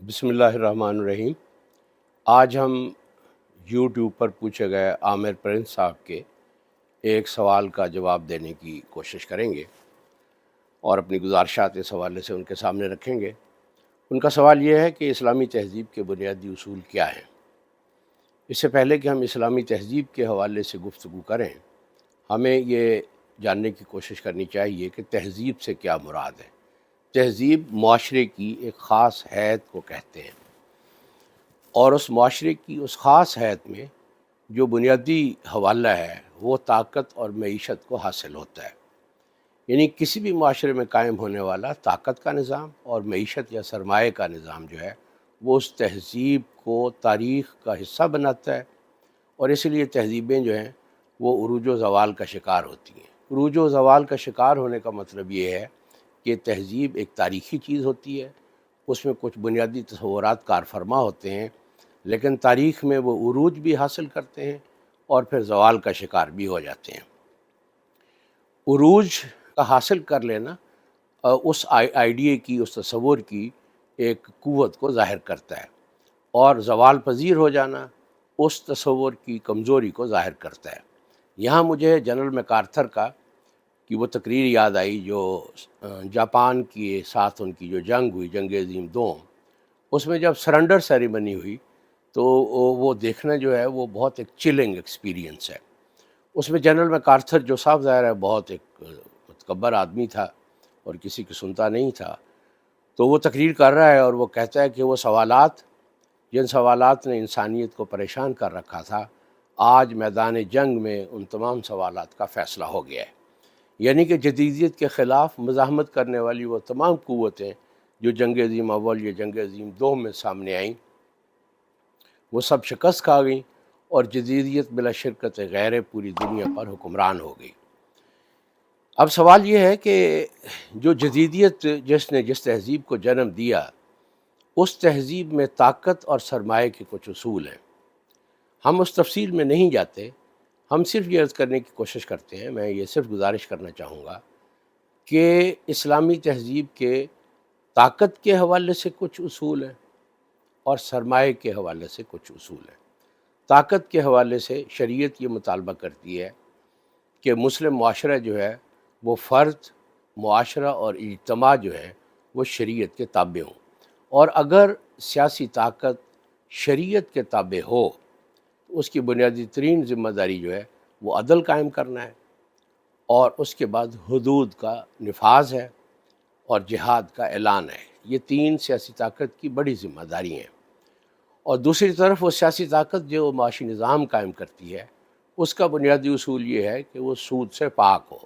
بسم اللہ الرحمن الرحیم۔ آج ہم یوٹیوب پر پوچھے گئے عامر پرنس صاحب کے ایک سوال کا جواب دینے کی کوشش کریں گے اور اپنی گزارشات اس حوالے سے ان کے سامنے رکھیں گے۔ ان کا سوال یہ ہے کہ اسلامی تہذیب کے بنیادی اصول کیا ہیں؟ اس سے پہلے کہ ہم اسلامی تہذیب کے حوالے سے گفتگو کریں، ہمیں یہ جاننے کی کوشش کرنی چاہیے کہ تہذیب سے کیا مراد ہے۔ تہذیب معاشرے کی ایک خاص حیت کو کہتے ہیں، اور اس معاشرے کی اس خاص حیت میں جو بنیادی حوالہ ہے وہ طاقت اور معیشت کو حاصل ہوتا ہے۔ یعنی کسی بھی معاشرے میں قائم ہونے والا طاقت کا نظام اور معیشت یا سرمایہ کا نظام جو ہے وہ اس تہذیب کو تاریخ کا حصہ بناتا ہے، اور اس لیے تہذیبیں جو ہیں وہ عروج و زوال کا شکار ہوتی ہیں۔ عروج و زوال کا شکار ہونے کا مطلب یہ ہے کہ تہذیب ایک تاریخی چیز ہوتی ہے، اس میں کچھ بنیادی تصورات کار فرما ہوتے ہیں، لیکن تاریخ میں وہ عروج بھی حاصل کرتے ہیں اور پھر زوال کا شکار بھی ہو جاتے ہیں۔ عروج کا حاصل کر لینا اس آئیڈیا کی، اس تصور کی ایک قوت کو ظاہر کرتا ہے، اور زوال پذیر ہو جانا اس تصور کی کمزوری کو ظاہر کرتا ہے۔ یہاں مجھے جنرل میکارتھر کا کہ وہ تقریر یاد آئی جو جاپان کے ساتھ ان کی جو جنگ ہوئی، جنگ عظیم دوم، اس میں جب سرنڈر سیریمنی ہوئی تو وہ دیکھنا جو ہے وہ بہت ایک چلنگ ایکسپیرینس ہے۔ اس میں جنرل میکارتھر جو صاف ظاہر ہے بہت ایک متکبر آدمی تھا اور کسی کی سنتا نہیں تھا، تو وہ تقریر کر رہا ہے اور وہ کہتا ہے کہ وہ سوالات جن سوالات نے انسانیت کو پریشان کر رکھا تھا، آج میدان جنگ میں ان تمام سوالات کا فیصلہ ہو گیا ہے۔ یعنی کہ جدیدیت کے خلاف مزاحمت کرنے والی وہ تمام قوتیں جو جنگ عظیم اول یا جنگ عظیم دوم میں سامنے آئیں، وہ سب شکست کھا گئیں، اور جدیدیت بلا شرکت غیر پوری دنیا پر حکمران ہو گئی۔ اب سوال یہ ہے کہ جو جدیدیت جس تہذیب کو جنم دیا، اس تہذیب میں طاقت اور سرمایہ کے کچھ اصول ہیں۔ ہم اس تفصیل میں نہیں جاتے، ہم صرف یہ عرض کرنے کی کوشش کرتے ہیں، میں یہ صرف گزارش کرنا چاہوں گا کہ اسلامی تہذیب کے طاقت کے حوالے سے کچھ اصول ہیں اور سرمایہ کے حوالے سے کچھ اصول ہیں۔ طاقت کے حوالے سے شریعت یہ مطالبہ کرتی ہے کہ مسلم معاشرہ جو ہے وہ فرد، معاشرہ اور اجتماع جو ہے وہ شریعت کے تابع ہوں، اور اگر سیاسی طاقت شریعت کے تابع ہو تو اس کی بنیادی ترین ذمہ داری جو ہے وہ عدل قائم کرنا ہے، اور اس کے بعد حدود کا نفاذ ہے اور جہاد کا اعلان ہے۔ یہ تین سیاسی طاقت کی بڑی ذمہ داری ہیں۔ اور دوسری طرف وہ سیاسی طاقت جو معاشی نظام قائم کرتی ہے، اس کا بنیادی اصول یہ ہے کہ وہ سود سے پاک ہو،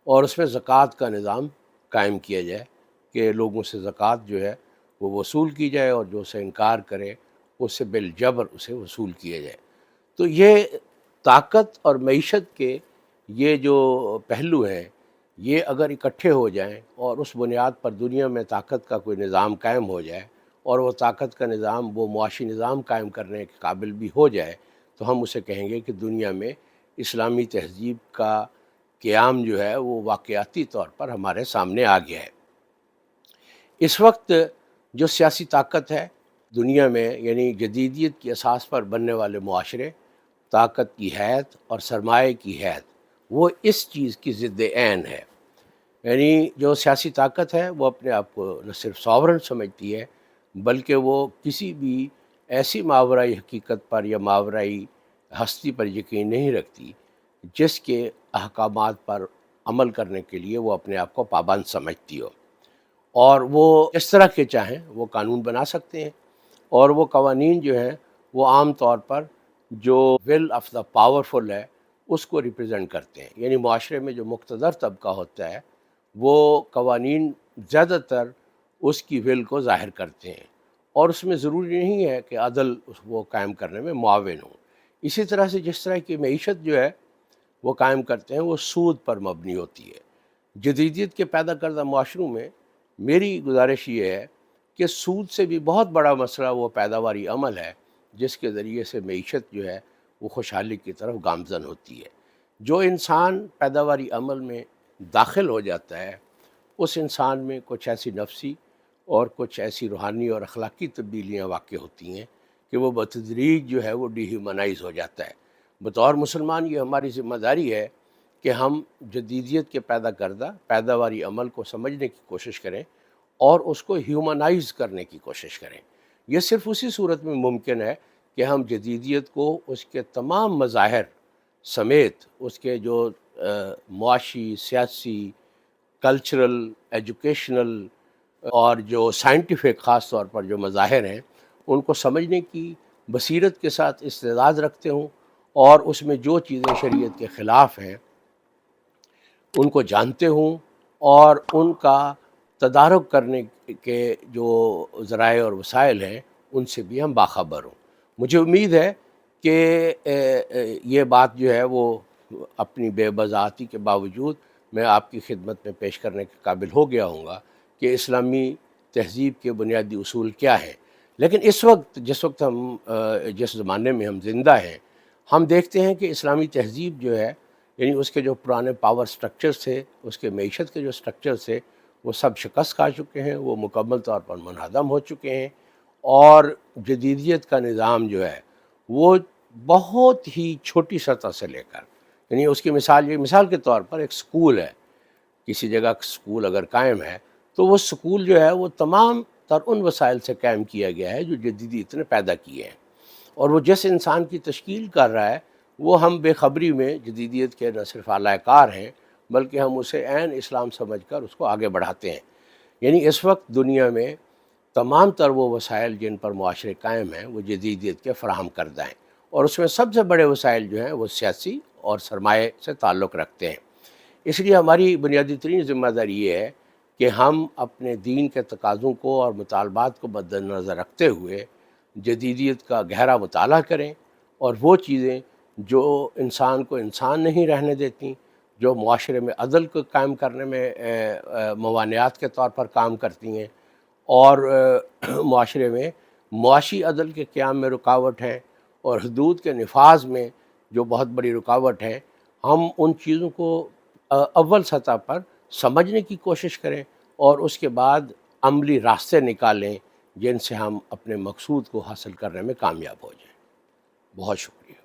اور اس میں زکوٰۃ کا نظام قائم کیا جائے کہ لوگوں سے زکوٰۃ جو ہے وہ وصول کی جائے، اور جو اسے انکار کرے اس سے بالجبر اسے وصول کیا جائے۔ تو یہ طاقت اور معیشت کے یہ جو پہلو ہیں، یہ اگر اکٹھے ہو جائیں اور اس بنیاد پر دنیا میں طاقت کا کوئی نظام قائم ہو جائے، اور وہ طاقت کا نظام وہ معاشی نظام قائم کرنے کے قابل بھی ہو جائے، تو ہم اسے کہیں گے کہ دنیا میں اسلامی تہذیب کا قیام جو ہے وہ واقعاتی طور پر ہمارے سامنے آ گیا ہے۔ اس وقت جو سیاسی طاقت ہے دنیا میں، یعنی جدیدیت کی اساس پر بننے والے معاشرے، طاقت کی حیت اور سرمایہ کی حیت، وہ اس چیز کی ضد عین ہے۔ یعنی جو سیاسی طاقت ہے وہ اپنے آپ کو نہ صرف ساورن سمجھتی ہے، بلکہ وہ کسی بھی ایسی ماورائی حقیقت پر یا ماورائی ہستی پر یقین نہیں رکھتی جس کے احکامات پر عمل کرنے کے لیے وہ اپنے آپ کو پابند سمجھتی ہو، اور وہ اس طرح کے چاہیں وہ قانون بنا سکتے ہیں، اور وہ قوانین جو ہیں وہ عام طور پر جو ول آف دا پاورفل ہے اس کو ریپرزینٹ کرتے ہیں۔ یعنی معاشرے میں جو مقتدر طبقہ ہوتا ہے وہ قوانین زیادہ تر اس کی ول کو ظاہر کرتے ہیں، اور اس میں ضروری نہیں ہے کہ عدل وہ قائم کرنے میں معاون ہوں۔ اسی طرح سے جس طرح کی معیشت جو ہے وہ قائم کرتے ہیں وہ سود پر مبنی ہوتی ہے۔ جدیدیت کے پیدا کردہ معاشروں میں میری گزارش یہ ہے کہ سود سے بھی بہت بڑا مسئلہ وہ پیداواری عمل ہے جس کے ذریعے سے معیشت جو ہے وہ خوشحالی کی طرف گامزن ہوتی ہے۔ جو انسان پیداواری عمل میں داخل ہو جاتا ہے، اس انسان میں کچھ ایسی نفسی اور کچھ ایسی روحانی اور اخلاقی تبدیلیاں واقع ہوتی ہیں کہ وہ بتدریج جو ہے وہ ڈی ہیومنائز ہو جاتا ہے۔ بطور مسلمان یہ ہماری ذمہ داری ہے کہ ہم جدیدیت کے پیدا کردہ پیداواری عمل کو سمجھنے کی کوشش کریں اور اس کو ہیومنائز کرنے کی کوشش کریں۔ یہ صرف اسی صورت میں ممکن ہے کہ ہم جدیدیت کو اس کے تمام مظاہر سمیت اس کے جو معاشی، سیاسی، کلچرل، ایجوکیشنل اور جو سائنٹیفک خاص طور پر جو مظاہر ہیں ان کو سمجھنے کی بصیرت کے ساتھ استعداد رکھتے ہوں، اور اس میں جو چیزیں شریعت کے خلاف ہیں ان کو جانتے ہوں، اور ان کا تدارک کرنے کے جو ذرائع اور وسائل ہیں ان سے بھی ہم باخبر ہوں۔ مجھے امید ہے کہ یہ بات جو ہے وہ اپنی بے بضاعتی کے باوجود میں آپ کی خدمت میں پیش کرنے کے قابل ہو گیا ہوں گا کہ اسلامی تہذیب کے بنیادی اصول کیا ہیں۔ لیکن اس وقت جس زمانے میں ہم زندہ ہیں، ہم دیکھتے ہیں کہ اسلامی تہذیب جو ہے، یعنی اس کے جو پرانے پاور سٹرکچرز تھے، اس کے معیشت کے جو سٹرکچرز تھے، وہ سب شکست کھا چکے ہیں، وہ مکمل طور پر منہدم ہو چکے ہیں، اور جدیدیت کا نظام جو ہے وہ بہت ہی چھوٹی سطح سے لے کر، یعنی اس کی مثال کے طور پر ایک سکول ہے، کسی جگہ سکول اگر قائم ہے تو وہ سکول جو ہے وہ تمام تر ان وسائل سے قائم کیا گیا ہے جو جدیدیت نے پیدا کیے ہیں، اور وہ جس انسان کی تشکیل کر رہا ہے وہ ہم بے خبری میں جدیدیت کے نہ صرف اعلی کار ہیں بلکہ ہم اسے عین اسلام سمجھ کر اس کو آگے بڑھاتے ہیں۔ یعنی اس وقت دنیا میں تمام تر وہ وسائل جن پر معاشرے قائم ہیں وہ جدیدیت کے فراہم کردہ ہیں، اور اس میں سب سے بڑے وسائل جو ہیں وہ سیاسی اور سرمایہ سے تعلق رکھتے ہیں۔ اس لیے ہماری بنیادی ترین ذمہ داری یہ ہے کہ ہم اپنے دین کے تقاضوں کو اور مطالبات کو مد نظر رکھتے ہوئے جدیدیت کا گہرا مطالعہ کریں، اور وہ چیزیں جو انسان کو انسان نہیں رہنے دیتی، جو معاشرے میں عدل کو قائم کرنے میں موانعات کے طور پر کام کرتی ہیں، اور معاشرے میں معاشی عدل کے قیام میں رکاوٹ ہے، اور حدود کے نفاذ میں جو بہت بڑی رکاوٹ ہے، ہم ان چیزوں کو اول سطح پر سمجھنے کی کوشش کریں اور اس کے بعد عملی راستے نکالیں جن سے ہم اپنے مقصود کو حاصل کرنے میں کامیاب ہو جائیں۔ بہت شکریہ۔